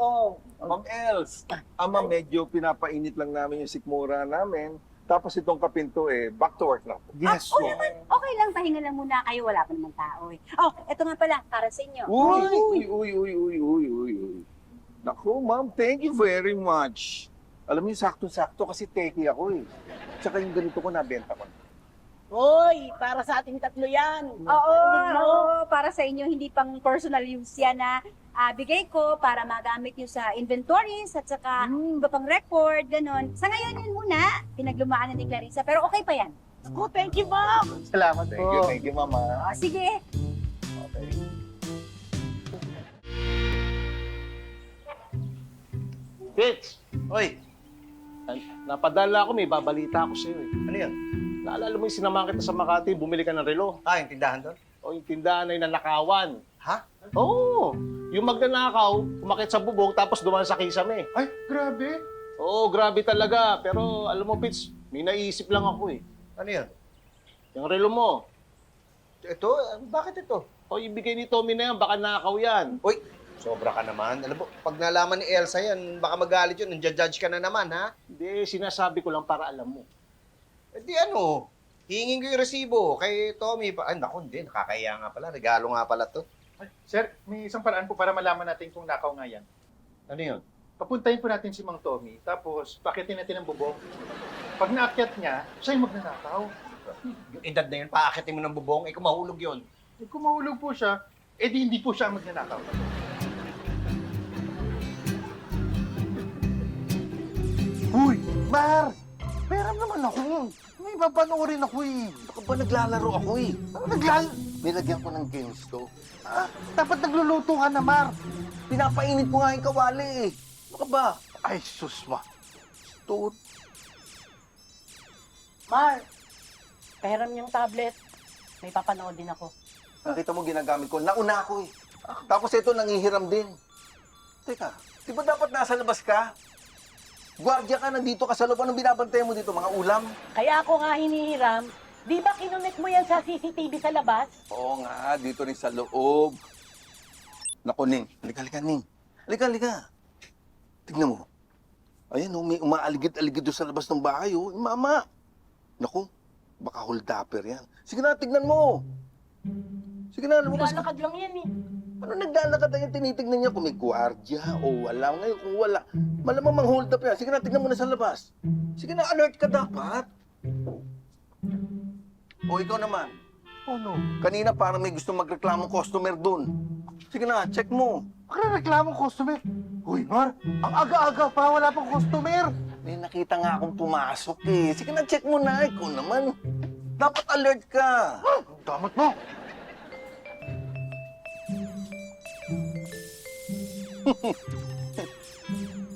ko. Ma'am Els, ama medyo pinapainit lang namin yung sikmura namin. Tapos itong kapinto back to work na po. Yes, Oo naman, okay lang, pahinga lang muna kayo, wala pa naman tao eh. Oh, eto nga pala, para sa inyo. Uy. Naku, ma'am, thank you very much. Alam niyo, sakto-sakto kasi techie ako eh. Tsaka yung ganito ko nabenta ko. Hoy, para sa ating tatlo yan. Oo, para sa inyo, hindi pang personal use yan na bigay ko para magamit nyo sa inventories at saka iba pang record, ganon. Sa ngayon yun muna, pinaglumaan na ni Clarissa, pero okay pa yan. Oh, thank you, ma'am. Salamat po. Thank you, mama. Sige. Okay. Fitz, Oy, napadala ako, may babalita ako sa'yo eh. ano yun? Naalala mo yung sinamahan kita sa Makati, bumili ka ng relo. Ah, yung tindahan doon? O yung tindahan ay nanakawan. Ha? Oo, yung magnanakaw, umakit sa bubong, tapos dumaan sa kisame. Ay, grabe. Oo, grabe talaga. Pero alam mo, Fitz, may naisip lang ako eh. Ano yun? Yung relo mo, Ito? Bakit ito? o ibigay ni Tommy na yan, baka nakaw yan. Uy, sobra ka naman. Alam mo, pag nalaman ni Elsa yan, baka magalit yun. Nandiya-judge ka na naman, ha? Hindi, sinasabi ko lang para alam mo. Eh di ano, hingin ko yung resibo kay Tommy. Ay, naku, hindi. Nakakaya nga pala. Regalo nga pala to. Ay, sir, may isang paraan po para malaman natin kung nakaw nga yan. Ano yun? Papuntahin po natin si Mang Tommy, tapos pakitin natin ang bubong. Pag naakyat niya, siya yung magnanakaw. Yung edad na yun, paakitin mo ng bubong, kung mahulog yun. Eh, kung mahulog po siya, di hindi po siya ang magnanakaw. Uy, Mar! Meron naman ako. May papanoorin ako eh. Baka ba naglalaro ako eh? Ano Nilagyan ko ng games to. Dapat nagluluto ka na, Mar. Pinapainit ko nga yung kawali eh. Baka ba? Ay, sus ma. Tut. Mar, pahiram niyang tablet. May papanood din ako. Nakita mo ginagamit ko. Nauna ako eh. Tapos ito nangihiram din. Teka, di ba dapat nasa labas ka? Gwardiya ka, nandito ka sa loob. Anong binabantay mo dito? Mga ulam? Kaya ako nga hinihiram. Di ba kinunik mo yan sa CCTV sa labas? Oo nga, dito rin sa loob. Naku, Ning. Halika, Ning. Halika. Tignan mo. Ayan, oh, may umaaligid-aligid doon sa labas ng bahay, oh. Yung mama. Naku, baka hold-upper yan. Sige na, tignan mo. Sige na, lumabas ka. Lalakad lang yan eh. Ano naglalakad na yan? Tinitignan niya kung may gwardiya o wala. Ngayon, kung wala, malamang mang-hold up yan. Sige na, tignan mo na sa labas. Sige na, alert ka dapat. O, ikaw naman. Oh, no. Kanina parang may gusto magreklamong customer dun. Sige na, check mo. Magre-reklamong customer. Uy, Mar, ang aga-aga pa, wala pang customer. May nakita nga akong pumasok eh. Sige na, check mo na. Ikaw naman. Dapat alert ka. Damot mo.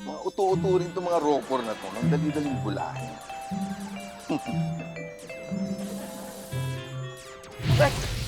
Mga uto-uto rin itong mga roper na to. Ang dali-daling bulahin. Ay!